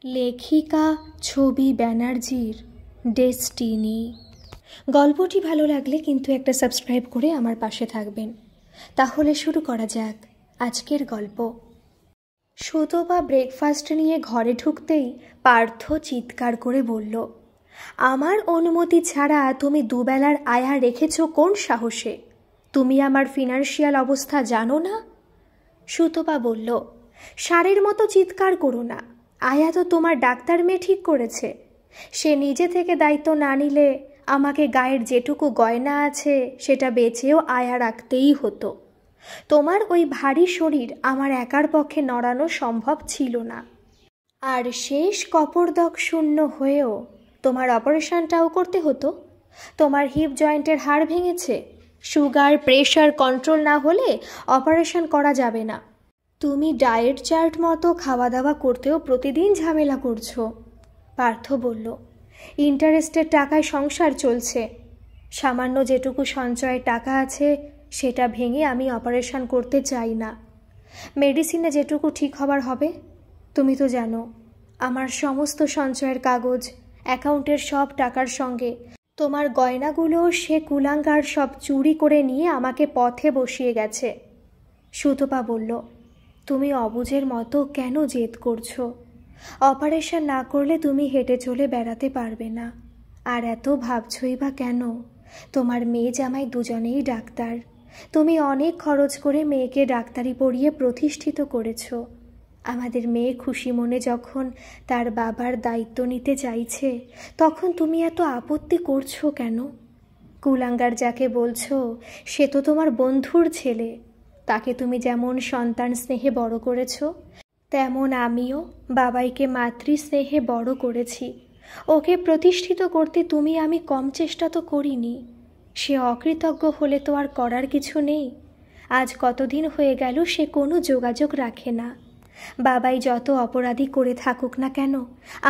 লেখিকা ছবি ব্যানার্জির ডেস্টিনি। গল্পটি ভালো লাগলে কিন্তু একটা সাবস্ক্রাইব করে আমার পাশে থাকবেন। তাহলে শুরু করা যাক আজকের গল্প। সুতপা ব্রেকফাস্ট নিয়ে ঘরে ঢুকতেই পার্থ চিৎকার করে বলল, আমার অনুমতি ছাড়া তুমি দুবেলার আয়া রেখেছ কোন সাহসে? তুমি আমার ফিনান্সিয়াল অবস্থা জানো না? সুতপা বলল, সারের মতো চিৎকার করো না, আয়া তো তোমার ডাক্তার মেয়ে ঠিক করেছে। সে নিজে থেকে দায়িত্ব না নিলে আমাকে গায়ের যেটুকু গয়না আছে সেটা বেচেও আয়া রাখতেই হতো। তোমার ওই ভারী শরীর আমার একার পক্ষে নড়ানো সম্ভব ছিল না। আর শেষ কপরদক শূন্য হয়েও তোমার অপারেশনটাও করতে হতো। তোমার হিপ জয়েন্টের হাড় ভেঙেছে, সুগার প্রেশার কন্ট্রোল না হলে অপারেশন করা যাবে না। তুমি ডায়েট চার্ট মতো খাওয়া দাওয়া করতেও প্রতিদিন ঝামেলা করছো। পার্থ বলল, ইন্টারেস্টের টাকায় সংসার চলছে। সামান্য যেটুকু সঞ্চয়ের টাকা আছে সেটা ভেঙে আমি অপারেশন করতে চাই না। মেডিসিনে যেটুকু ঠিক হবার হবে। তুমি তো জানো আমার সমস্ত সঞ্চয়ের কাগজ, অ্যাকাউন্টের সব টাকার সঙ্গে তোমার গয়নাগুলো সে কুলাঙ্গার সব চুরি করে নিয়ে আমাকে পথে বসিয়ে গেছে। সুতপা বলল, তুমি অবুঝের মতো কেন জেদ করছো? অপারেশন না করলে তুমি হেঁটে চলে বেড়াতে পারবে না। আর এত ভাবছই বা কেন? তোমার মেয়ে জামাই দুজনেই ডাক্তার। তুমি অনেক খরচ করে মেয়েকে ডাক্তারি পড়িয়ে প্রতিষ্ঠিত করেছো। আমাদের মেয়ে খুশি মনে যখন তার বাবার দায়িত্ব নিতে চাইছে তখন তুমি এত আপত্তি করছো কেন? কুলাঙ্গার যাকে বলছো সে তো তোমার বন্ধুর ছেলে। তাকে তুমি যেমন সন্তান স্নেহে বড় করেছ, তেমন আমিও বাবাইকে মাতৃস্নেহে বড় করেছি। ওকে প্রতিষ্ঠিত করতে তুমি আমি কম চেষ্টা তো করিনি। সে অকৃতজ্ঞ হলে তো আর করার কিছু নেই। আজ কতদিন হয়ে গেল সে কোনো যোগাযোগ রাখে না। বাবাই যত অপরাধী করে থাকুক না কেন,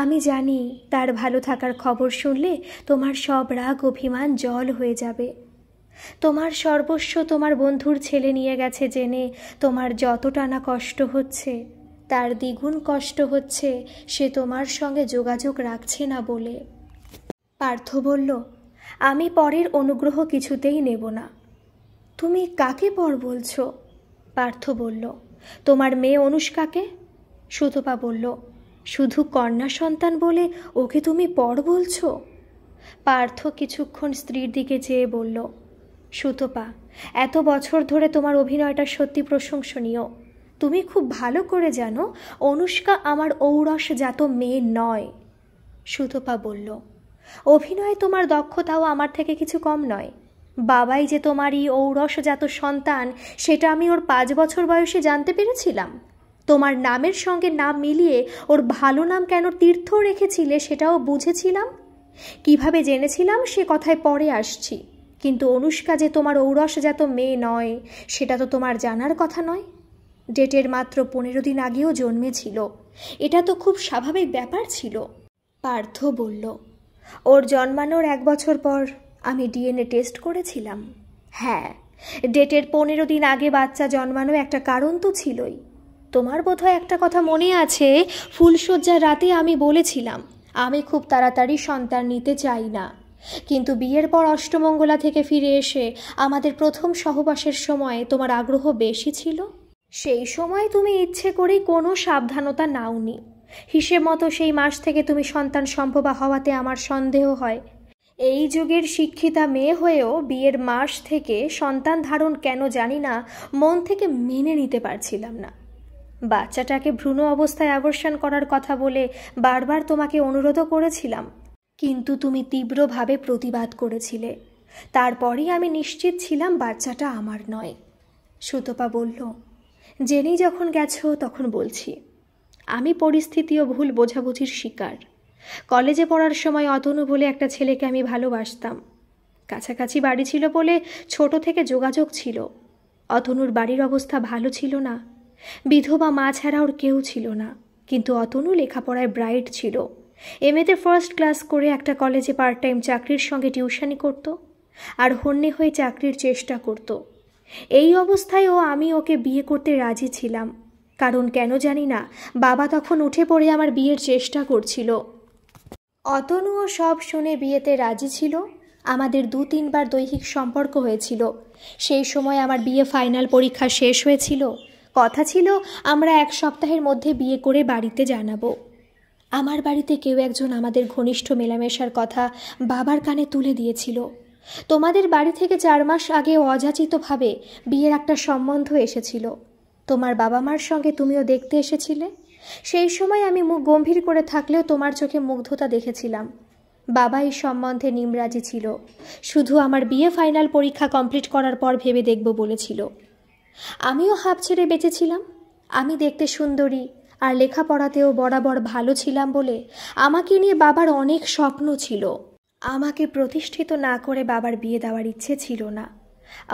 আমি জানি তার ভালো থাকার খবর শুনলে তোমার সব রাগ অভিমান জল হয়ে যাবে। তোমার সর্বস্ব তোমার বন্ধুর ছেলে নিয়ে গেছে জেনে তোমার যতটা না কষ্ট হচ্ছে তার দ্বিগুণ কষ্ট হচ্ছে সে তোমার সঙ্গে যোগাযোগ রাখছে না বলে। পার্থ বলল, আমি পরের অনুগ্রহ কিছুতেই নেব না। তুমি কাকে পর বলছো? পার্থ বলল, তোমার মেয়ে অনুষ্কাকে। সুতপা বলল, শুধু কন্যা সন্তান বলে ওকে তুমি পর বলছো? পার্থ কিছুক্ষণ স্ত্রীর দিকে চেয়ে বলল, সুতপা, এত বছর ধরে তোমার অভিনয়টা সত্যি প্রশংসনীয়। তুমি খুব ভালো করে জানো অনুষ্কা আমার ঔরসজাত মেয়ে নয়। সুতপা বলল, অভিনয়ে তোমার দক্ষতাও আমার থেকে কিছু কম নয়। বাবাই যে তোমারই ঔরসজাত সন্তান সেটা আমি ওর 5 বছর বয়সে জানতে পেরেছিলাম। তোমার নামের সঙ্গে নাম মিলিয়ে ওর ভালো নাম কেন তীর্থ রেখেছিলে সেটাও বুঝেছিলাম। কিভাবে জেনেছিলাম সে কথায় পরে আসছি, কিন্তু অনুষ্কা যে তোমার ঔরসজাত মেয়ে নয় সেটা তো তোমার জানার কথা নয়। ডেটের মাত্র 15 দিন আগেও জন্মেছিল, এটা তো খুব স্বাভাবিক ব্যাপার ছিল। পার্থ বলল, ওর জন্মানোর 1 বছর পর আমি ডিএনএ টেস্ট করেছিলাম। হ্যাঁ, ডেটের 15 দিন আগে বাচ্চা জন্মানো একটা কারণ তো ছিলই। তোমার বোধহয় একটা কথা মনে আছে, ফুলশয্যার রাতে আমি বলেছিলাম আমি খুব তাড়াতাড়ি সন্তান নিতে চাই না। কিন্তু বিয়ের পর অষ্টমঙ্গলা থেকে ফিরে এসে আমাদের প্রথম সহবাসের সময় তোমার আগ্রহ বেশি ছিল। সেই সময় তুমি ইচ্ছে করেই কোনো সাবধানতা নাওনি। হিসেব মতো সেই মাস থেকে তুমি সন্তান সম্ভবা হওয়াতে আমার সন্দেহ হয়। এই যুগের শিক্ষিতা মেয়ে হয়েও বিয়ের মাস থেকে সন্তান ধারণ কেন জানি না মন থেকে মেনে নিতে পারছিলাম না। বাচ্চাটাকে ভ্রূণ অবস্থায় অ্যাবর্শন করার কথা বলে বারবার তোমাকে অনুরোধও করেছিলাম, কিন্তু তুমি তীব্রভাবে প্রতিবাদ করেছিলে। তারপরেই আমি নিশ্চিত ছিলাম বাচ্চাটা আমার নয়। সুতপা বলল, জেনেই যখন গেছো তখন বলছি, আমি পরিস্থিতি ও ভুল বোঝাবুঝির শিকার। কলেজে পড়ার সময় অতনু বলে একটা ছেলেকে আমি ভালোবাসতাম। কাছাকাছি বাড়ি ছিল বলে ছোট থেকে যোগাযোগ ছিল। অতনুর বাড়ির অবস্থা ভালো ছিল না। বিধবা মা ছাড়া ওর কেউ ছিল না, কিন্তু অতনু লেখাপড়ায় ব্রাইট ছিল। এমএতে ফার্স্ট ক্লাস করে একটা কলেজে পার্ট টাইম চাকরির সঙ্গে টিউশনি করত আর হন্যে হয়ে চাকরির চেষ্টা করত। এই অবস্থায়ও আমি ওকে বিয়ে করতে রাজি ছিলাম, কারণ কেন জানি না বাবা তখন উঠে পড়ে আমার বিয়ের চেষ্টা করছিল। অতনুও সব শুনে বিয়েতে রাজি ছিল। আমাদের 2-3 বার দৈহিক সম্পর্ক হয়েছিল। সেই সময় আমার বিয়ে ফাইনাল পরীক্ষা শেষ হয়েছিল। কথা ছিল আমরা 1 সপ্তাহের মধ্যে বিয়ে করে বাড়িতে জানাবো। আমার বাড়িতে কেউ একজন আমাদের ঘনিষ্ঠ মেলামেশার কথা বাবার কানে তুলে দিয়েছিল। তোমাদের বাড়ি থেকে 4 মাস আগে অযাচিতভাবে বিয়ের একটা সম্বন্ধ এসেছিল। তোমার বাবা মার সঙ্গে তুমিও দেখতে এসেছিলে। সেই সময় আমি মুখ গম্ভীর করে থাকলেও তোমার চোখে মুগ্ধতা দেখেছিলাম। বাবা এই সম্বন্ধে নিমরাজি ছিল, শুধু আমার বিয়ে ফাইনাল পরীক্ষা কমপ্লিট করার পর ভেবে দেখব বলেছিল। আমিও হাঁপ ছেড়ে বেঁচেছিলাম। আমি দেখতে সুন্দরী আর লেখাপড়াতেও বরাবর ভালো ছিলাম বলে আমাকে নিয়ে বাবার অনেক স্বপ্ন ছিল। আমাকে প্রতিষ্ঠিত না করে বাবার বিয়ে দেওয়ার ইচ্ছে ছিল না।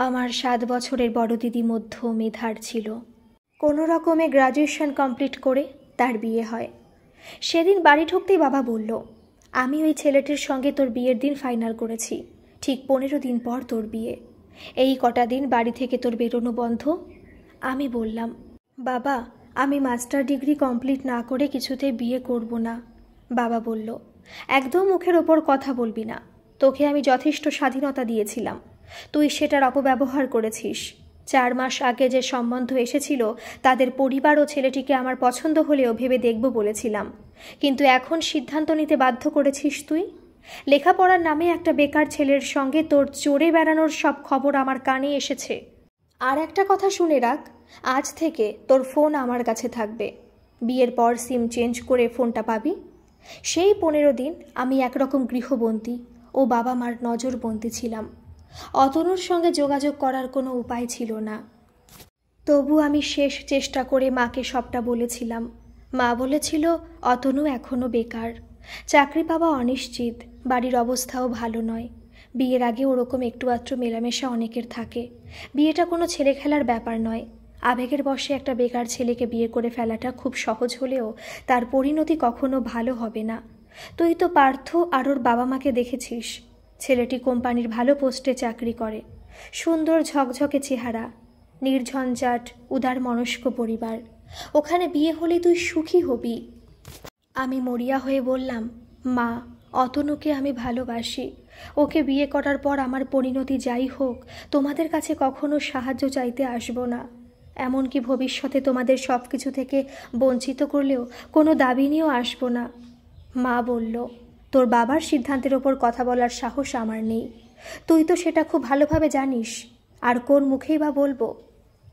আমার 7 বছরের বড় দিদি মধ্য মেধার ছিল। কোনো রকমে গ্র্যাজুয়েশন কমপ্লিট করে তার বিয়ে হয়। সেদিন বাড়ি ঢুকতেই বাবা বলল, আমি ওই ছেলেটির সঙ্গে তোর বিয়ের দিন ফাইনাল করেছি। ঠিক 15 দিন পর তোর বিয়ে। এই কটা দিন বাড়ি থেকে তোর বেরোনো বন্ধ। আমি বললাম, বাবা আমি মাস্টার ডিগ্রি কমপ্লিট না করে কিছুতেই বিয়ে করব না। বাবা বলল, একদম মুখের ওপর কথা বলবি না। তোকে আমি যথেষ্ট স্বাধীনতা দিয়েছিলাম, তুই সেটার অপব্যবহার করেছিস। 4 মাস আগে যে সম্বন্ধ এসেছিল তাদের পরিবার ও ছেলেটিকে আমার পছন্দ হলেও ভেবে দেখব বলেছিলাম, কিন্তু এখন সিদ্ধান্ত নিতে বাধ্য করেছিস তুই। লেখাপড়ার নামে একটা বেকার ছেলের সঙ্গে তোর চড়ে বেড়ানোর সব খবর আমার কানে এসেছে। আর একটা কথা শুনে রাখ, আজ থেকে তোর ফোন আমার কাছে থাকবে। বিয়ের পর সিম চেঞ্জ করে ফোনটা পাবি। সেই 15 দিন আমি একরকম গৃহবন্দী ও বাবা মার নজরবন্দি ছিলাম। অতনুর সঙ্গে যোগাযোগ করার কোনো উপায় ছিল না। তবু আমি শেষ চেষ্টা করে মাকে সবটা বলেছিলাম। মা বলেছিল অতনু এখনও বেকার, চাকরি পাওয়া অনিশ্চিত, বাড়ির অবস্থাও ভালো নয়। বিয়ের আগে ওরকম একটু আধটু মেলামেশা অনেকের থাকে। বিয়েটা কোনো ছেলে খেলার ব্যাপার নয়। আবেগের বশে একটা বেকার ছেলেকে বিয়ে করে ফেলাটা খুব সহজ হলেও তার পরিণতি কখনো ভালো হবে না। তুই তো পার্থ আর ওর বাবা মাকে দেখেছিস। ছেলেটি কোম্পানির ভালো পোস্টে চাকরি করে, সুন্দর ঝকঝকে চেহারা, নির্ঝঞ্ঝাট উদার মনস্ক পরিবার। ওখানে বিয়ে হলে তুই সুখী হবি। আমি মরিয়া হয়ে বললাম, মা অতনুকে আমি ভালোবাসি। ওকে বিয়ে করার পর আমার পরিণতি যাই হোক তোমাদের কাছে কখনো সাহায্য চাইতে আসব না। এমনকি ভবিষ্যতে তোমাদের সব কিছু থেকে বঞ্চিত করলেও কোনো দাবি নিয়েও আসব না। মা বলল, তোর বাবার সিদ্ধান্তের ওপর কথা বলার সাহস আমার নেই। তুই তো সেটা খুব ভালোভাবে জানিস। আর কোন মুখেই বা বলবো।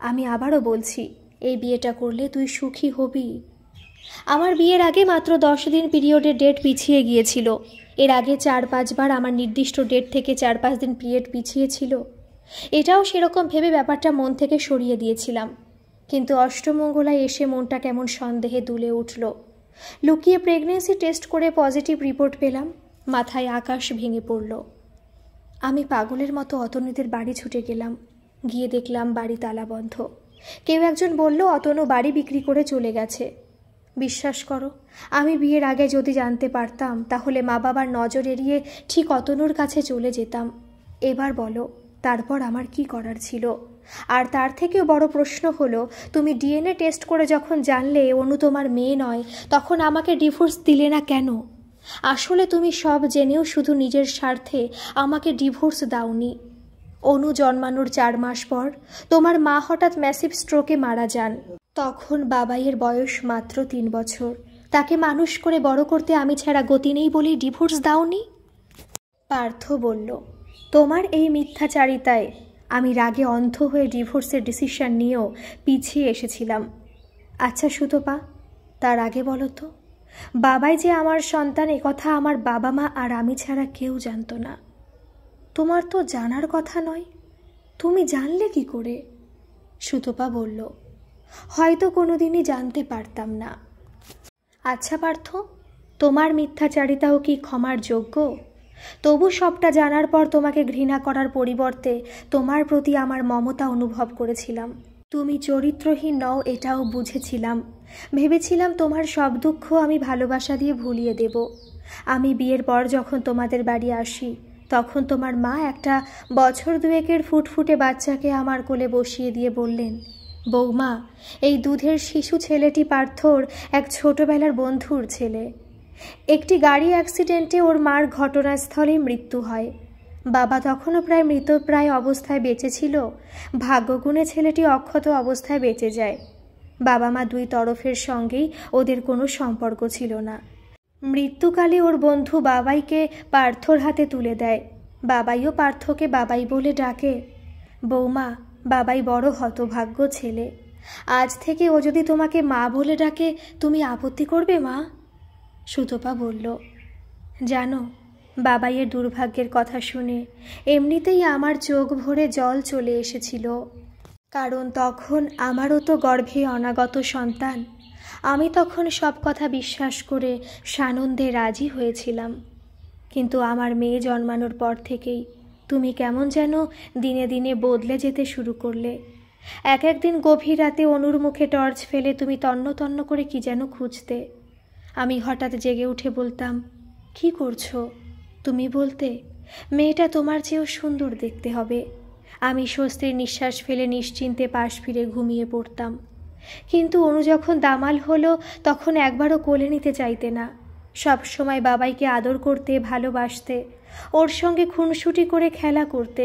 আমি আবারও বলছি, এই বিয়েটা করলে তুই সুখী হবি। আমার বিয়ের আগে মাত্র 10 দিন পিরিয়ডের ডেট পিছিয়ে গিয়েছিল। এর আগে 4-5 বার আমার নির্দিষ্ট ডেট থেকে 4-5 দিন পিরিয়ড পিছিয়ে ছিল। এটাও সেরকম ভেবে ব্যাপারটা মন থেকে সরিয়ে দিয়েছিলাম। কিন্তু অষ্টমঙ্গলায় এসে মনটা কেমন সন্দেহে দুলে উঠল। লুকিয়ে প্রেগনেন্সি টেস্ট করে পজিটিভ রিপোর্ট পেলাম। মাথায় আকাশ ভেঙে পড়ল। আমি পাগলের মতো অতনুদের বাড়ি ছুটে গেলাম। গিয়ে দেখলাম বাড়ি তালাবন্ধ। কেউ একজন বলল অতনু বাড়ি বিক্রি করে চলে গেছে। বিশ্বাস করো, আমি বিয়ের আগে যদি জানতে পারতাম তাহলে মা বাবার নজর এড়িয়ে ঠিক অতনুর কাছে চলে যেতাম। এবার বলো, তারপর আমার কি করার ছিল? আর তার থেকেও বড় প্রশ্ন হলো, তুমি ডিএনএ টেস্ট করে যখন জানলে অনু তোমার মেয়ে নয়, তখন আমাকে ডিভোর্স দিলে না কেন? আসলে তুমি সব জেনেও শুধু নিজের স্বার্থে আমাকে ডিভোর্স দাওনি। অনু জন্মানোর 4 মাস পর তোমার মা হঠাৎ ম্যাসিভ স্ট্রোকে মারা যান। তখন বাবাইয়ের বয়স মাত্র 3 বছর। তাকে মানুষ করে বড় করতে আমি ছাড়া গতি নেই বলেই ডিভোর্স দাওনি। পার্থ বলল, তোমার এই মিথ্যাচারিতায় আমি রাগে অন্ধ হয়ে ডিভোর্সের ডিসিশন নিয়েও পিছিয়ে এসেছিলাম। আচ্ছা সুতপা, তার আগে বলো তো, বাবাই যে আমার সন্তান একথা আমার বাবা মা আর আমি ছাড়া কেউ জানতো না। তোমার তো জানার কথা নয়, তুমি জানলে কি করে? সুতপা বলল, হয়তো কোনোদিনই জানতে পারতাম না। আচ্ছা পার্থ, তোমার মিথ্যাচারিতাও কি ক্ষমার যোগ্য? তবু সবটা জানার পর তোমাকে ঘৃণা করার পরিবর্তে তোমার প্রতি আমার মমতা অনুভব করেছিলাম। তুমি চরিত্রহীন নও এটাও বুঝেছিলাম। ভেবেছিলাম তোমার সব দুঃখ আমি ভালোবাসা দিয়ে ভুলিয়ে দেব। আমি বিয়ের পর যখন তোমাদের বাড়ি আসি তখন তোমার মা একটা বছর 2-এর ফুটফুটে বাচ্চাকে আমার কোলে বসিয়ে দিয়ে বললেন, বৌমা, এই দুধের শিশু ছেলেটি পার্থর এক ছোটবেলার বন্ধুর ছেলে। একটি গাড়ি অ্যাক্সিডেন্টে ওর মার ঘটনাস্থলেই মৃত্যু হয়। বাবা তখনও প্রায় মৃতপ্রায় অবস্থায় বেঁচে ছিল। ভাগ্যগুণে ছেলেটি অক্ষত অবস্থায় বেঁচে যায়। বাবা মা দুই তরফের সঙ্গেই ওদের কোনো সম্পর্ক ছিল না। মৃত্যুকালে ওর বন্ধু বাবাইকে পার্থর হাতে তুলে দেয়। বাবাইও পার্থকে বাবাই বলে ডাকে। বৌমা, বাবাই বড় হতভাগ্য ছেলে। আজ থেকে ও যদি তোমাকে মা বলে ডাকে, তুমি আপত্তি করবে মা? সুতপা বলল, জানো, বাবাইয়ের দুর্ভাগ্যের কথা শুনে এমনিতেই আমার চোখ ভরে জল চলে এসেছিল। কারণ তখন আমারও তো গর্ভে অনাগত সন্তান। আমি তখন সব কথা বিশ্বাস করে সানন্দে রাজি হয়েছিলাম। কিন্তু আমার মেয়ে জন্মানোর পর থেকেই তুমি কেমন যেন দিনে দিনে বদলে যেতে শুরু করলে। এক একদিন গভীর রাতে অনুর মুখে টর্চ ফেলে তুমি তন্ন তন্ন করে কি যেন খুঁজতে। আমি হঠাৎ জেগে উঠে বলতাম, কি করছো? তুমি বলতে, মেয়েটা তোমার চেয়েও সুন্দর দেখতে হবে। আমি স্বস্তির নিঃশ্বাস ফেলে নিশ্চিন্তে পাশ ফিরে ঘুমিয়ে পড়তাম। কিন্তু অনু যখন দামাল হলো, তখন একবারও কোলে নিতে চাইতে না। সব সময় বাবাইকে আদর করতে, ভালোবাসতে, ওর সঙ্গে খুনসুটি করে খেলা করতে।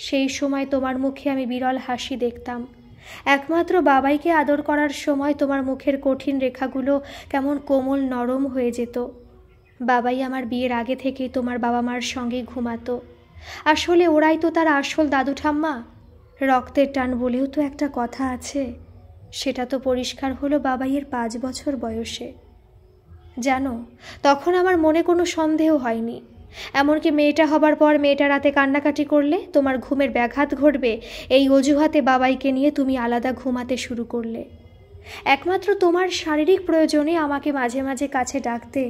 সেই সময় তোমার মুখে আমি বিরল হাসি দেখতাম। একমাত্র বাবাইকে আদর করার সময় তোমার মুখের কঠিন রেখাগুলো কেমন কোমল নরম হয়ে যেত। বাবাই আমার বিয়ের আগে থেকেই তোমার বাবা মার সঙ্গে ঘুমাতো। আসলে ওরাই তো তার আসল দাদু ঠাম্মা। রক্তের টান বলেও তো একটা কথা আছে, সেটা তো পরিষ্কার হলো বাবাইয়ের 5 বছর বয়সে। জানো, তখন আমার মনে কোনো সন্দেহ হয়নি। এমনকি মেয়েটা হবার পর মেয়েটা রাতে কান্নাকাটি করলে তোমার ঘুমের ব্যাঘাত ঘটবে, এই অজুহাতে বাবাইকে নিয়ে তুমি আলাদা ঘুমাতে শুরু করলে। একমাত্র তোমার শারীরিক প্রয়োজনে আমাকে মাঝে মাঝে কাছে ডাকতে,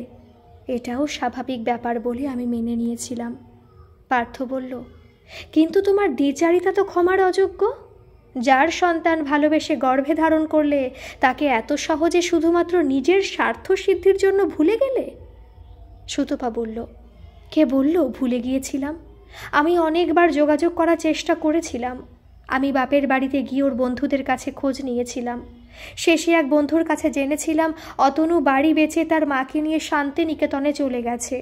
এটাও স্বাভাবিক ব্যাপার বলে আমি মেনে নিয়েছিলাম। পার্থ বলল, কিন্তু তোমার দ্বিচারিতা তো ক্ষমার অযোগ্য। যার সন্তান ভালোবেসে গর্ভে ধারণ করলে, তাকে এত সহজে শুধুমাত্র নিজের স্বার্থ সিদ্ধির জন্য ভুলে গেলে? সুতপা বলল, কে বলল ভুলে গিয়েছিলাম? আমি অনেকবার যোগাযোগ করার চেষ্টা করেছিলাম। আমি বাপের বাড়িতে গিয়ে ওর বন্ধুদের কাছে খোঁজ নিয়েছিলাম। শেষে এক বন্ধুর কাছে জেনেছিলাম অতনু বাড়ি বেচে তার মাকে নিয়ে শান্তিনিকেতনে চলে গেছে।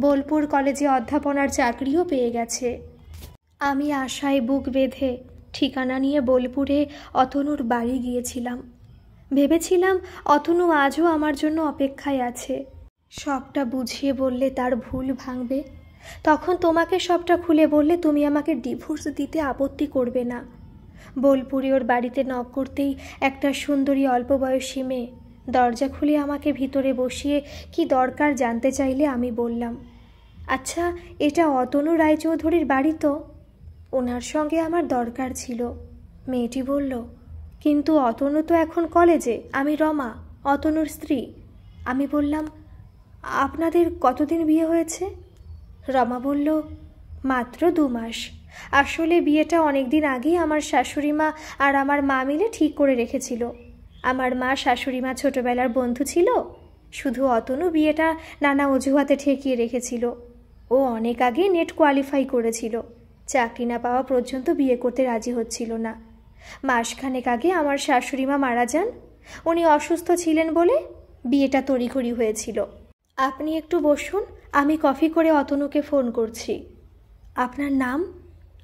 বোলপুর কলেজে অধ্যাপনার চাকরিও পেয়ে গেছে। আমি আশায় বুক বেঁধে ঠিকানা নিয়ে বোলপুরে অতনুর বাড়ি গিয়েছিলাম। ভেবেছিলাম অতনু আজও আমার জন্য অপেক্ষায় আছে। সবটা বুঝিয়ে বললে তার ভুল ভাঙবে। তখন তোমাকে সবটা খুলে বললে তুমি আমাকে ডিভোর্স দিতে আপত্তি করবে না। বোলপুরে ওর বাড়িতে নক করতেই একটা সুন্দরী অল্প বয়সী মেয়ে দরজা খুলে আমাকে ভিতরে বসিয়ে কি দরকার জানতে চাইলে আমি বললাম, আচ্ছা, এটা অতনু রায়চৌধুরীর বাড়ি তো? ওনার সঙ্গে আমার দরকার ছিল। মেয়েটি বলল, কিন্তু অতনু তো এখন কলেজে। আমি রমা, অতনুর স্ত্রী। আমি বললাম, আপনাদের কতদিন বিয়ে হয়েছে? রমা বলল, মাত্র 2 মাস। আসলে বিয়েটা অনেক দিন আগেই আমার শাশুড়ি মা আর আমার মা মিলে ঠিক করে রেখেছিল। আমার মা শাশুড়ি মা ছোটবেলার বন্ধু ছিল। শুধু অতনু বিয়েটা নানা অজুহাতে ঠেকিয়ে রেখেছিল। ও অনেক আগে নেট কোয়ালিফাই করেছিল। চাকরি না পাওয়া পর্যন্ত বিয়ে করতে রাজি হচ্ছিল না। মাসখানেক আগে আমার শাশুড়ি মা মারা যান। উনি অসুস্থ ছিলেন বলে বিয়েটা তড়িঘড়ি হয়েছিল। আপনি একটু বসুন, আমি কফি করে অতনুকে ফোন করছি। আপনার নাম?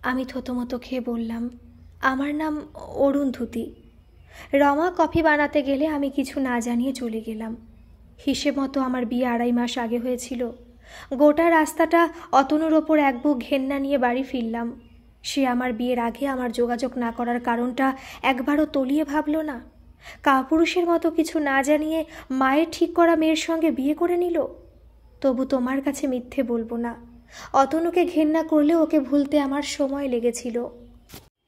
আমি থতমত খেয়ে বললাম, আমার নাম অরুন্ধতী। রমা কফি বানাতে গেলে আমি কিছু না জানিয়ে চলে গেলাম। হিসেব মতো আমার বিয়ে 2.5 মাস আগে হয়েছিল। গোটা রাস্তাটা অতনুর ওপর এক বুক ঘেন্না নিয়ে বাড়ি ফিরলাম। সে আমার বিয়ের আগে আমার যোগাযোগ না করার কারণটা একবারও তলিয়ে ভাবল না। কাপুরুষের মতো কিছু না জানিয়ে মায়ের ঠিক করা মেয়ের সঙ্গে বিয়ে করে নিল। তবু তোমার কাছে মিথ্যে বলবো না, অতনুকে ঘেন্না করলে ওকে ভুলতে আমার সময় লেগেছিল।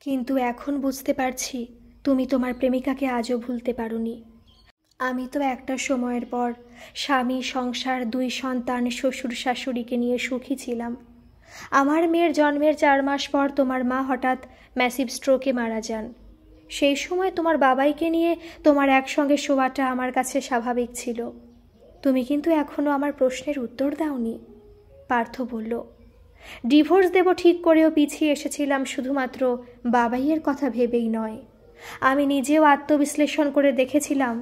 কিন্তু এখন বুঝতে পারছি তুমি তোমার প্রেমিকাকে আজও ভুলতে পারোনি। আমি তো একটা সময়ের পর স্বামী, সংসার, 2 সন্তান, শ্বশুর শাশুড়িকে নিয়ে সুখী ছিলাম। আমার মেয়ের জন্মের 4 মাস পর তোমার মা হঠাৎ ম্যাসিভ স্ট্রোকে মারা যান। সেই সময় তোমার বাবাইকে নিয়ে তোমার একসঙ্গে শোয়াটা আমার কাছে স্বাভাবিক ছিল। তুমি কিন্তু এখনও আমার প্রশ্নের উত্তর দাওনি। পার্থ বলল, ডিভোর্স দেব ঠিক করেও পিছিয়ে এসেছিলাম শুধুমাত্র বাবাইয়ের কথা ভেবেই নয়, আমি নিজেও আত্মবিশ্লেষণ করে দেখেছিলাম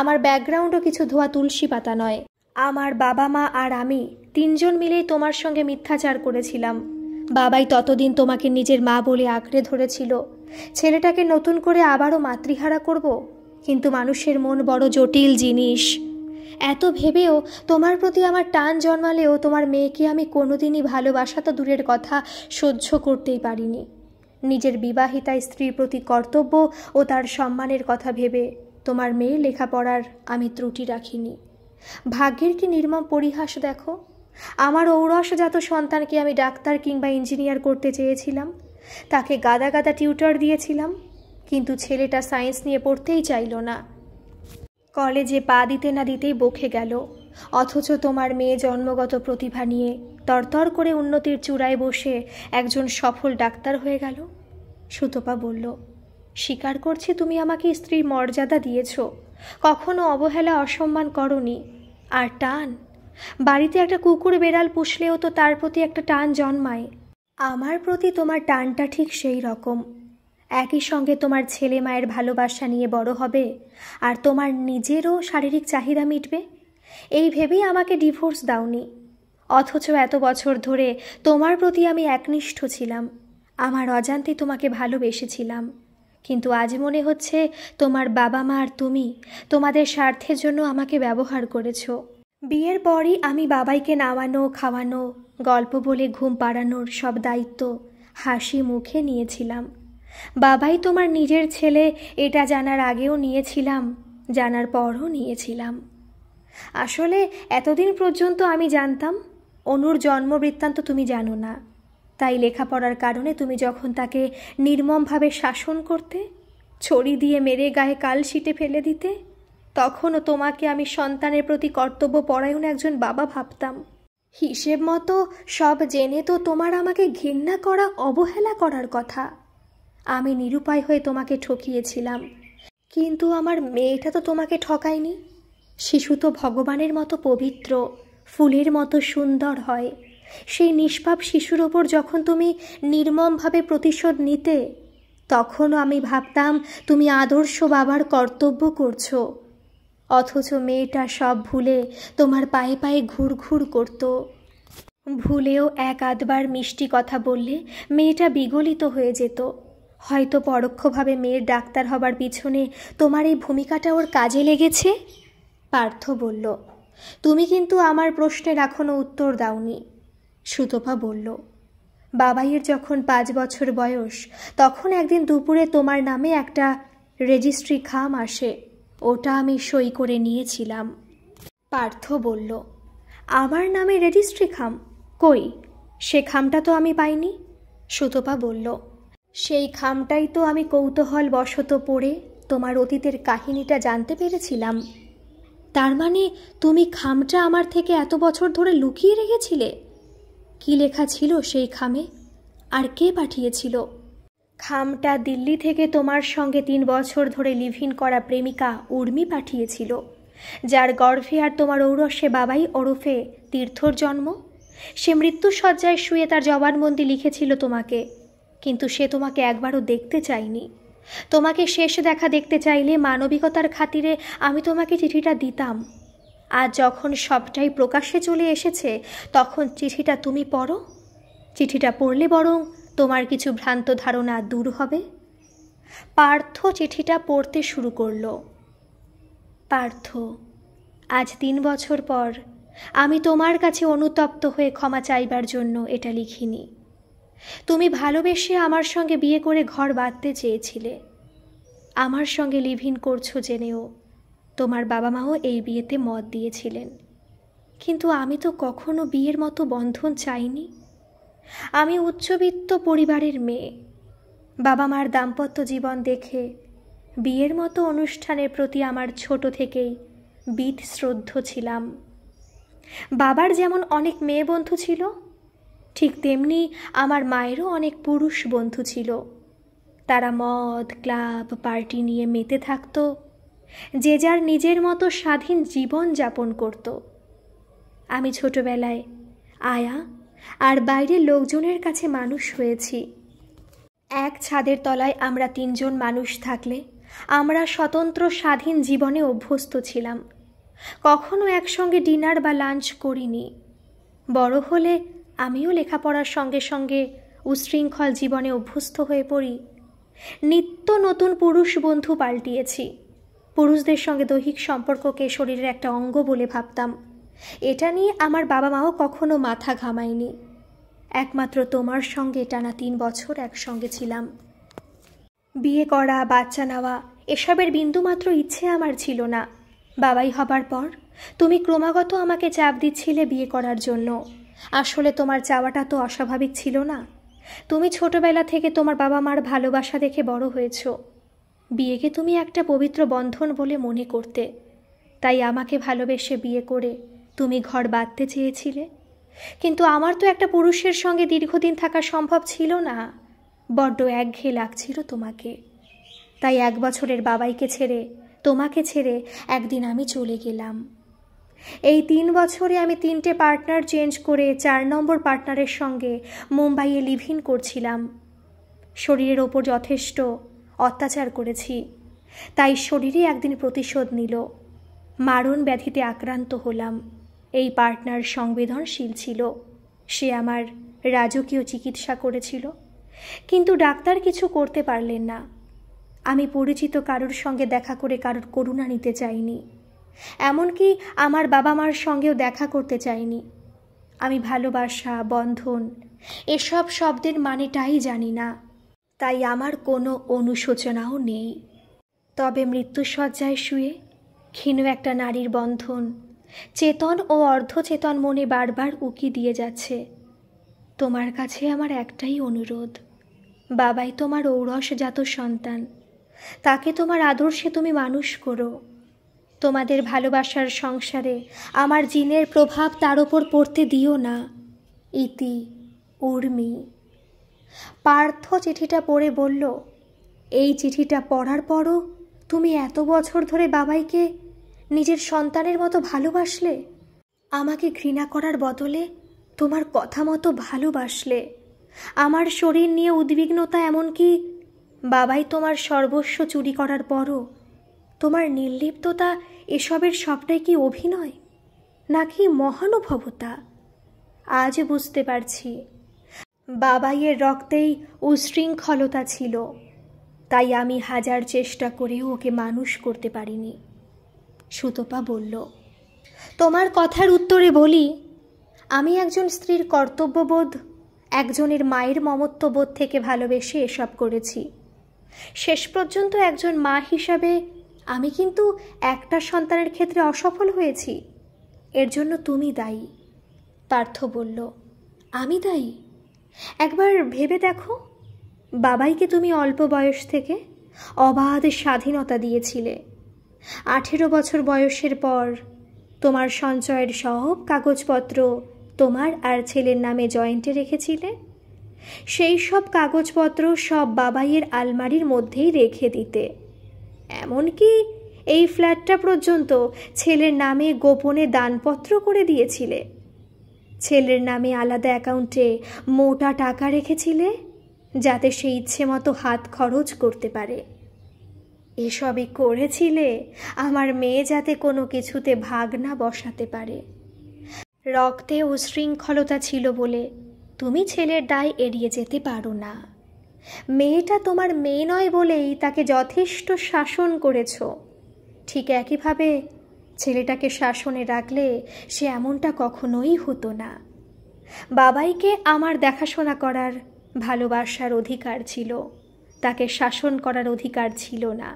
আমার ব্যাকগ্রাউন্ডও কিছু ধোয়া তুলসী পাতা নয়। আমার বাবা মা আর আমি তিনজন মিলেই তোমার সঙ্গে মিথ্যাচার করেছিলাম। বাবাই ততদিন তোমাকে নিজের মা বলে আঁকড়ে ধরেছিল, ছেলেটাকে নতুন করে আবারও মাতৃহারা করব। কিন্তু মানুষের মন বড় জটিল জিনিস। এত ভেবেও তোমার প্রতি আমার টান জন্মালেও তোমার মেয়েকে আমি কোনোদিনই ভালোবাসা তো দূরের কথা সহ্য করতেই পারিনি। নিজের বিবাহিতা স্ত্রীর প্রতি কর্তব্য ও তার সম্মানের কথা ভেবে তোমার মেয়ের লেখাপড়ার আমি ত্রুটি রাখিনি। ভাগ্যের কি নির্মম পরিহাস দেখো। আমার ঔরসজাত সন্তানকে আমি ডাক্তার কিংবা ইঞ্জিনিয়ার করতে চেয়েছিলাম, তাকে গাদা গাদা টিউটর দিয়েছিলাম, কিন্তু ছেলেটা সায়েন্স নিয়ে পড়তেই চাইল না। কলেজে পা দিতে না দিতেই বকে গেল। অথচ তোমার মেয়ে জন্মগত প্রতিভা নিয়ে তরতর করে উন্নতির চূড়ায় বসে একজন সফল ডাক্তার হয়ে গেল। সুতপা বলল, স্বীকার করছি তুমি আমাকে স্ত্রীর মর্যাদা দিয়েছ, কখনো অবহেলা অসম্মান করনি। আর টান, বাড়িতে একটা কুকুর বেড়াল পুষলেও তো তার প্রতি একটা টান জন্মায়। আমার প্রতি তোমার টানটা ঠিক সেই রকম। একই সঙ্গে তোমার ছেলে মায়ের ভালোবাসা নিয়ে বড় হবে আর তোমার নিজেরও শারীরিক চাহিদা মিটবে, এই ভেবেই আমাকে ডিভোর্স দাওনি। অথচ এত বছর ধরে তোমার প্রতি আমি একনিষ্ঠ ছিলাম, আমার অজান্তে তোমাকে ভালোবেসেছিলাম। কিন্তু আজ মনে হচ্ছে তোমার বাবা মা আর তুমি তোমাদের স্বার্থের জন্য আমাকে ব্যবহার করেছো। বিয়ের পরই আমি বাবাইকে নামানো, খাওয়ানো, গল্প বলে ঘুম পাড়ানোর সব দায়িত্ব হাসি মুখে নিয়েছিলাম। বাবাই তোমার নিজের ছেলে এটা জানার আগেও নিয়েছিলাম, জানার পরও নিয়েছিলাম। আসলে এতদিন পর্যন্ত আমি জানতাম অনুর জন্ম বৃত্তান্ত তুমি জানো না। তাই লেখাপড়ার কারণে তুমি যখন তাকে নির্মমভাবে শাসন করতে, ছড়ি দিয়ে মেরে গায়ে কালশিটে ফেলে দিতে, তখনও তোমাকে আমি সন্তানের প্রতি কর্তব্য পরায়ণ একজন বাবা ভাবতাম। হিসেব মতো সব জেনে তো তোমার আমাকে ঘৃণা করা, অবহেলা করার কথা। আমি নিরুপায় হয়ে তোমাকে ঠকিয়েছিলাম, কিন্তু আমার মেয়েটা তো তোমাকে ঠকায়নি। শিশু তো ভগবানের মতো পবিত্র, ফুলের মতো সুন্দর হয়। সেই নিষ্পাপ শিশুর ওপর যখন তুমি নির্মমভাবে প্রতিশোধ নিতে, তখনও আমি ভাবতাম তুমি আদর্শ বাবার কর্তব্য করছো। অথচ মেয়েটা সব ভুলে তোমার পায়ে পায়ে ঘুরঘুর করত। ভুলেও এক আধবার মিষ্টি কথা বললে মেয়েটা বিগলিত হয়ে যেত। হয়তো পরোক্ষভাবে মেয়ের ডাক্তার হবার পিছনে তোমার এই ভূমিকাটা ওর কাজে লেগেছে। পার্থ বলল, তুমি কিন্তু আমার প্রশ্নের এখনো উত্তর দাওনি। সুতপা বলল, বাবাইয়ের যখন 5 বছর বয়স, তখন একদিন দুপুরে তোমার নামে একটা রেজিস্ট্রি খাম আসে, ওটা আমি সই করে নিয়েছিলাম। পার্থ বলল, আমার নামে রেজিস্ট্রি খাম? কই, সে খামটা তো আমি পাইনি। সুতপা বলল, সেই খামটাই তো আমি কৌতূহল বশত পড়ে তোমার অতীতের কাহিনীটা জানতে পেরেছিলাম। তার মানে তুমি খামটা আমার থেকে এত বছর ধরে লুকিয়ে রেখেছিলে? কি লেখা ছিল সেই খামে, আর কে পাঠিয়েছিল? খামটা দিল্লি থেকে তোমার সঙ্গে 3 বছর ধরে লিভ-ইন করা প্রেমিকা উর্মি পাঠিয়েছিল, যার গর্ভে আর তোমার ঔরসে বাবাই ওরফে তীর্থর জন্ম। সে মৃত্যুশয্যায় শুয়ে তার জবানবন্দি লিখেছিল তোমাকে, কিন্তু সে তোমাকে একবারও দেখতে চায়নি। তোমাকে শেষ দেখা দেখতে চাইলে মানবিকতার খাতিরে আমি তোমাকে চিঠিটা দিতাম। আজ যখন সবটাই প্রকাশ্যে চলে এসেছে, তখন চিঠিটা তুমি পড়ো। চিঠিটা পড়লে বরং তোমার কিছু ভ্রান্ত ধারণা দূর হবে। পার্থ চিঠিটা পড়তে শুরু করল। পার্থ, আজ 3 বছর পর আমি তোমার কাছে অনুতপ্ত হয়ে ক্ষমা চাইবার জন্য এটা লিখিনি। তুমি ভালোবেসে আমার সঙ্গে বিয়ে করে ঘর বাঁধতে চেয়েছিলে। আমার সঙ্গে লিভ-ইন করছো জেনেও তোমার বাবা মাও এই বিয়েতে মত দিয়েছিলেন, কিন্তু আমি তো কখনো বিয়ের মতো বন্ধন চাইনি। আমি উচ্চবিত্ত পরিবারের মেয়ে। বাবা মার দাম্পত্য জীবন দেখে বিয়ের মতো অনুষ্ঠানের প্রতি আমার ছোট থেকেই বিতশ্রদ্ধ ছিলাম। বাবার যেমন অনেক মেয়ে বন্ধু ছিল, ঠিক তেমনি আমার মায়েরও অনেক পুরুষ বন্ধু ছিল। তারা মদ, ক্লাব, পার্টি নিয়ে মেতে থাকত, যে যার নিজের মতো স্বাধীন জীবন যাপন করত। আমি ছোটবেলায় আয়া আর বাইরের লোকজনের কাছে মানুষ হয়েছি। এক ছাদের তলায় আমরা তিনজন মানুষ থাকলে আমরা স্বতন্ত্র স্বাধীন জীবনে অভ্যস্ত ছিলাম। কখনো একসঙ্গে ডিনার বা লাঞ্চ করিনি। বড় হলে আমিও লেখাপড়ার সঙ্গে সঙ্গে উশৃঙ্খল জীবনে অভ্যস্ত হয়ে পড়ি। নিত্য নতুন পুরুষ বন্ধু পাল্টিয়েছি। পুরুষদের সঙ্গে দৈহিক সম্পর্ককে শরীরের একটা অঙ্গ বলে ভাবতাম। এটা নিয়ে আমার বাবা মাও কখনো মাথা ঘামায়নি। একমাত্র তোমার সঙ্গে টানা 3 বছর একসঙ্গে ছিলাম। বিয়ে করা, বাচ্চা নেওয়া এসবের বিন্দুমাত্র ইচ্ছে আমার ছিল না। বাবাই হবার পর তুমি ক্রমাগত আমাকে চাপ দিচ্ছিলে বিয়ে করার জন্য। আসলে তোমার চাওয়াটা তো অস্বাভাবিক ছিল না। তুমি ছোটবেলা থেকে তোমার বাবা মার ভালোবাসা দেখে বড় হয়েছ। বিয়েকে তুমি একটা পবিত্র বন্ধন বলে মনে করতে। তাই আমাকে ভালোবেসে বিয়ে করে তুমি ঘর বাঁধতে চেয়েছিলে। কিন্তু আমার তো একটা পুরুষের সঙ্গে দীর্ঘদিন থাকা সম্ভব ছিল না। বড্ড একঘেয়ে লাগছিল তোমাকে। তাই 1 বছরের বাবাইকে ছেড়ে, তোমাকে ছেড়ে একদিন আমি চলে গেলাম। এই 3 বছরে আমি 3টে পার্টনার চেঞ্জ করে 4 নম্বর পার্টনারের সঙ্গে মুম্বাইয়ে লিভ ইন করছিলাম। শরীরের ওপর যথেষ্ট অত্যাচার করেছি। তাই শরীরে একদিন প্রতিশোধ নিল। মারণ ব্যাধিতে আক্রান্ত হলাম। এই পার্টনার সংবেদনশীল ছিল। সে আমার রাজকীয় চিকিৎসা করেছিল, কিন্তু ডাক্তার কিছু করতে পারলেন না। আমি পরিচিত কারোর সঙ্গে দেখা করে কারোর করুণা নিতে চাইনি। এমনকি আমার বাবা মার সঙ্গেও দেখা করতে চাইনি। আমি ভালোবাসা, বন্ধন এসব শব্দের মানেটাই জানি না। তাই আমার কোনো অনুশোচনাও নেই। তবে মৃত্যুশয্যায় শুয়ে ক্ষীণ একটা নারীর বন্ধন চেতন ও অর্ধচেতন মনে বারবার উকি দিয়ে যাচ্ছে। তোমার কাছে আমার একটাই অনুরোধ, বাবাই তোমার ঔরসজাত সন্তান। তাকে তোমার আদর্শে তুমি মানুষ করো। তোমাদের ভালোবাসার সংসারে আমার জিনের প্রভাব তার ওপর পড়তে দিও না। ইতি, উর্মি। পার্থ চিঠিটা পড়ে বলল, এই চিঠিটা পড়ার পরও তুমি এত বছর ধরে বাবাইকে নিজের সন্তানের মতো ভালোবাসলে। আমাকে ঘৃণা করার বদলে তোমার কথা মতো ভালোবাসলে। আমার শরীর নিয়ে উদ্বিগ্নতা, এমনকি বাবাই তোমার সর্বস্ব চুরি করার পরও তোমার নির্লিপ্ততা, এসবের সবটাই কি অভিনয় নাকি মহানুভবতা? আজ বুঝতে পারছি বাবাইয়ের রক্তেই উশৃঙ্খলতা ছিল। তাই আমি 1000 চেষ্টা করেও ওকে মানুষ করতে পারিনি। সুতপা বলল, তোমার কথার উত্তরে বলি, আমি একজন স্ত্রীর কর্তব্যবোধ, একজনের মায়ের মমত্ববোধ থেকে ভালোবেসে এসব করেছি। শেষ পর্যন্ত একজন মা হিসাবে আমি কিন্তু একটা সন্তানের ক্ষেত্রে অসফল হয়েছি। এর জন্য তুমি দায়ী। পার্থ বলল, আমি দায়ী? একবার ভেবে দেখো, বাবাইকে তুমি অল্প বয়স থেকে অবাধ স্বাধীনতা দিয়েছিলে। 18 বছর বয়সের পর তোমার সঞ্চয়ের সব কাগজপত্র তোমার আর ছেলের নামে জয়েন্টে রেখেছিলে। সেই সব কাগজপত্র সব বাবাইয়ের আলমারির মধ্যেই রেখে দিতে। এমনকি এই ফ্ল্যাটটা পর্যন্ত ছেলের নামে গোপনে দানপত্র করে দিয়েছিলে। ছেলের নামে আলাদা অ্যাকাউন্টে মোটা টাকা রেখেছিলে, যাতে সে ইচ্ছে মতো হাত খরচ করতে পারে। এসবই করেছিলে আমার মেয়ে যাতে কোনো কিছুতে ভাগ না বসাতে পারে। রক্তে উশৃঙ্খলতা ছিল বলে তুমি ছেলের দায় এড়িয়ে যেতে পারো না। মেয়েটা তোমার মেয়ে নয় বলেই তাকে যথেষ্ট শাসন করেছ। ঠিক একইভাবে ছেলেটাকে শাসনে রাখলে সে এমনটা কখনোই হতো না। বাবাইকে আমার দেখাশোনা করার, ভালোবাসার অধিকার ছিল, তাকে শাসন করার অধিকার ছিল না।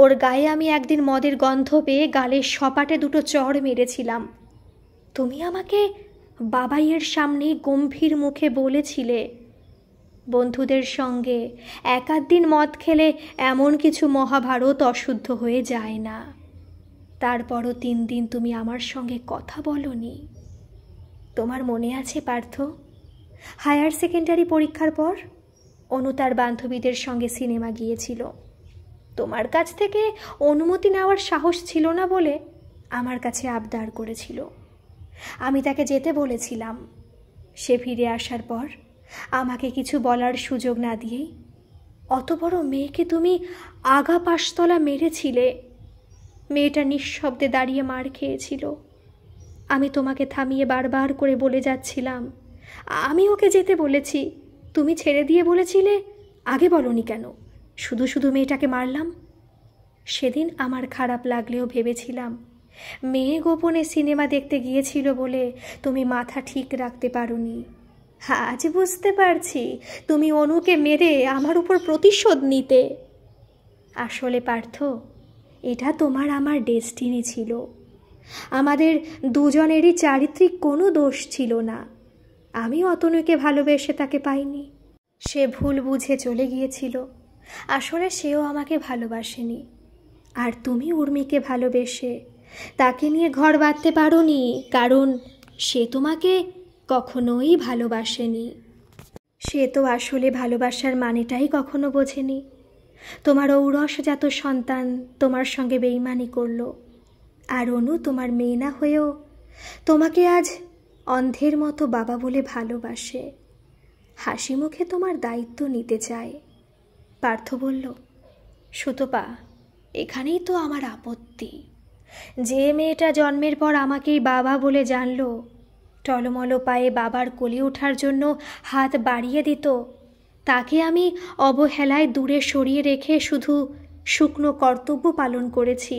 ওর গায়ে আমি একদিন মদের গন্ধ পেয়ে গালের সপাটে 2টো চড় মেরেছিলাম। তুমি আমাকে বাবাইয়ের সামনে গম্ভীর মুখে বলেছিলে, বন্ধুদের সঙ্গে 1-8 দিন মদ খেলে এমন কিছু মহাভারত অশুদ্ধ হয়ে যায় না। তারপরও 3 দিন তুমি আমার সঙ্গে কথা বলনি। তোমার মনে আছে পার্থ, হায়ার সেকেন্ডারি পরীক্ষার পর অনু তার বান্ধবীদের সঙ্গে সিনেমা গিয়েছিল। তোমার কাছ থেকে অনুমতি নেওয়ার সাহস ছিল না বলে আমার কাছে আবদার করেছিল। আমি তাকে যেতে বলেছিলাম। সে ফিরে আসার পর আমাকে কিছু বলার সুযোগ না দিয়েই অত বড় মেয়েকে তুমি আগা পাশতলা মেরেছিলে। মেয়েটা নিঃশব্দে দাঁড়িয়ে মার খেয়েছিল। আমি তোমাকে থামিয়ে বারবার করে বলে যাচ্ছিলাম, আমি ওকে যেতে বলেছি। তুমি ছেড়ে দিয়ে বলেছিলে, আগে বলনি কেন? শুধু শুধু মেয়েটাকে মারলাম। সেদিন আমার খারাপ লাগলেও ভেবেছিলাম মেয়ে গোপনে সিনেমা দেখতে গিয়েছিল বলে তুমি মাথা ঠিক রাখতে পারোনি। আজ বুঝতে পারছি তুমি অনুকে মেরে আমার উপর প্রতিশোধ নিতে। আসলে পার্থ, এটা তোমার আমার ডেস্টিনি ছিল। আমাদের দুজনেরই চারিত্রিক কোনো দোষ ছিল না। আমি অতনুকে ভালোবেসে তাকে পাইনি। সে ভুল বুঝে চলে গিয়েছিল। আসলে সেও আমাকে ভালোবাসেনি। আর তুমি উর্মিকে ভালোবেসে তাকে নিয়ে ঘর বাঁধতে পারোনি, কারণ সে তোমাকে কখনোই ভালোবাসেনি। সে তো আসলে ভালোবাসার মানেটাই কখনো বোঝেনি। তোমার ঔরসজাত সন্তান তোমার সঙ্গে বেইমানি করল, আর অনু তোমার মেয়ে না হয়েও তোমাকে আজ অন্ধের মতো বাবা বলে ভালোবাসে, হাসি মুখে তোমার দায়িত্ব নিতে চায়। পার্থ বলল, সুতপা, এখানেই তো আমার আপত্তি। যে মেয়েটা জন্মের পর আমাকেই বাবা বলে জানল, টলমল পায়ে বাবার কোলে ওঠার জন্য হাত বাড়িয়ে দিত, তাকে আমি অবহেলায় দূরে সরিয়ে রেখে শুধু শুকনো কর্তব্য পালন করেছি।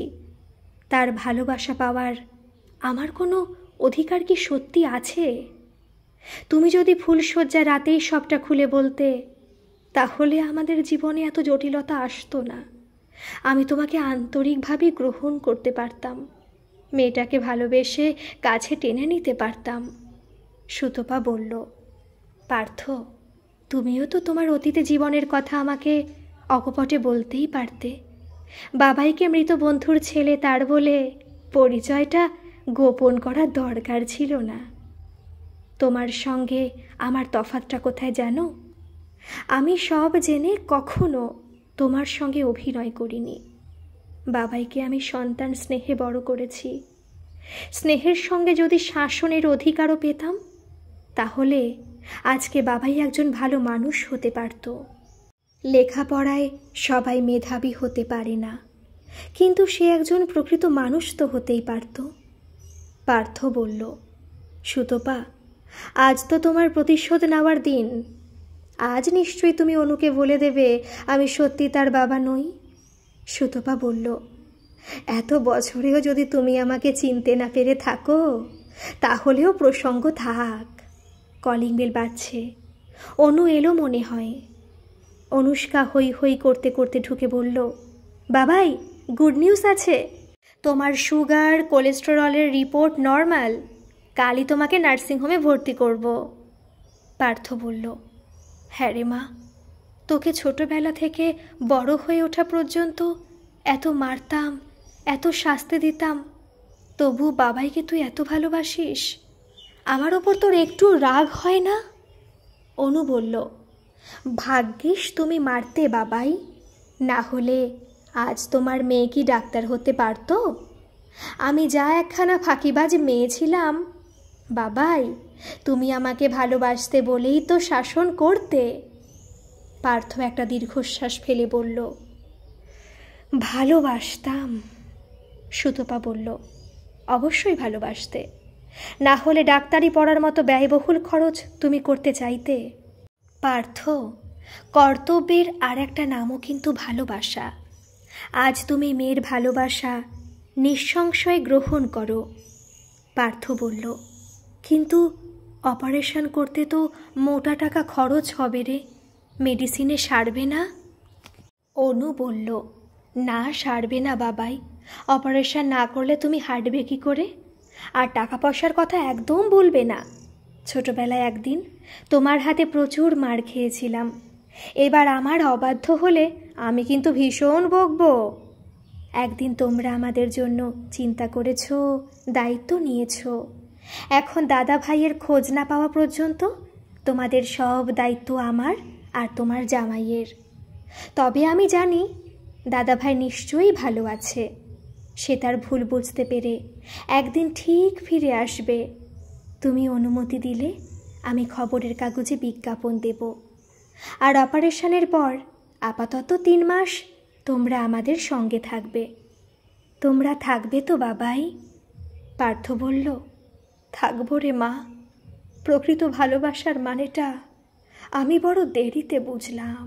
তার ভালোবাসা পাওয়ার আমার কোনো অধিকার কি সত্যি আছে? তুমি যদি ফুলশয্যা রাতেই সবটা খুলে বলতে, তাহলে আমাদের জীবনে এত জটিলতা আসতো না। আমি তোমাকে আন্তরিকভাবে গ্রহণ করতে পারতাম, মেয়েটাকে ভালোবেসে কাছে টেনে নিতে পারতাম। সুতপা বলল, পার্থ, তুমিও তো তোমার অতীতে জীবনের কথা আমাকে অকপটে বলতেই পারতে। বাবাইকে মৃত বন্ধুর ছেলে তার বলে পরিচয়টা গোপন করার দরকার ছিল না। তোমার সঙ্গে আমার তফাৎটা কোথায় জানো? আমি সব জেনে কখনো তোমার সঙ্গে অভিনয় করিনি। বাবাইকে আমি সন্তান স্নেহে বড় করেছি। স্নেহের সঙ্গে যদি শাসনের অধিকারও পেতাম, তাহলে আজকে বাবাই একজন ভালো মানুষ হতে পারত। লেখাপড়ায় সবাই মেধাবী হতে পারে না, কিন্তু সে একজন প্রকৃত মানুষ তো হতেই পারত। পার্থ বলল, সুতপা, আজ তো তোমার প্রতিশোধ নেওয়ার দিন। আজ নিশ্চয়ই তুমি অনুকে বলে দেবে আমি সত্যি তার বাবা নই। সুতপা বলল, এত বছরেও যদি তুমি আমাকে চিনতে না পেরে থাকো, তাহলেও প্রসঙ্গ থাক। কলিং বেল বাজছে। অনু এলো মনে হয়। অনুষ্কা হই হই করতে করতে ঢুকে বলল, বাবাই, গুড নিউজ আছে। তোমার সুগার কোলেস্টেরলের রিপোর্ট নর্মাল। কালই তোমাকে নার্সিংহোমে ভর্তি করব। পার্থ বলল, হ্যাঁ রে মা, তোকে ছোটবেলা থেকে বড় হয়ে ওঠা পর্যন্ত এত মারতাম, এত শাস্তি দিতাম, তবু বাবাইকে তুই এত ভালোবাসিস। আমার ওপর তোর একটু রাগ হয় না? অনু বলল, ভাগ্যিস তুমি মারতে বাবাই, না হলে আজ তোমার মেয়ে কি ডাক্তার হতে পারত? আমি যা একখানা ফাঁকিবাজ মেয়ে ছিলাম, বাবাই, তুমি আমাকে ভালোবাসতে বলেই তো শাসন করতে। পার্থ একটা দীর্ঘশ্বাস ফেলে বলল, ভালোবাসতাম। সুতপা বলল, অবশ্যই ভালোবাসতে, না হলে ডাক্তারি পড়ার মতো ব্যয়বহুল খরচ তুমি করতে চাইতে। পার্থ, কর্তব্যের আর একটা নামও কিন্তু ভালোবাসা। আজ তুমি মেয়ের ভালোবাসা নিঃসংশয় গ্রহণ করো। পার্থ বলল, কিন্তু অপারেশন করতে তো মোটা টাকা খরচ হবে রে, মেডিসিনে সারবে না? অনু বলল, না সারবে না বাবাই, অপারেশন না করলে তুমি হাঁটবে কী করে? আর টাকা পয়সার কথা একদম বলবে না। ছোটবেলায় একদিন তোমার হাতে প্রচুর মার খেয়েছিলাম, এবার আমার অবাধ্য হলে আমি কিন্তু ভীষণ বকবো। একদিন তোমরা আমাদের জন্য চিন্তা করেছো, দায়িত্ব নিয়েছো। এখন দাদা ভাইয়ের খোঁজ না পাওয়া পর্যন্ত তোমাদের সব দায়িত্ব আমার আর তোমার জামাইয়ের। তবে আমি জানি দাদা ভাই নিশ্চয়ই ভালো আছে। সে তার ভুল বুঝতে পেরে একদিন ঠিক ফিরে আসবে। তুমি অনুমতি দিলে আমি খবরের কাগজে বিজ্ঞাপন দেব। আর অপারেশনের পর আপাতত 3 মাস তোমরা আমাদের সঙ্গে থাকবে। তোমরা থাকবে তো বাবাই? পার্থ বলল, থাকবো রে মা। প্রকৃত ভালোবাসার মানেটা আমি বড় দেরিতে বুঝলাম।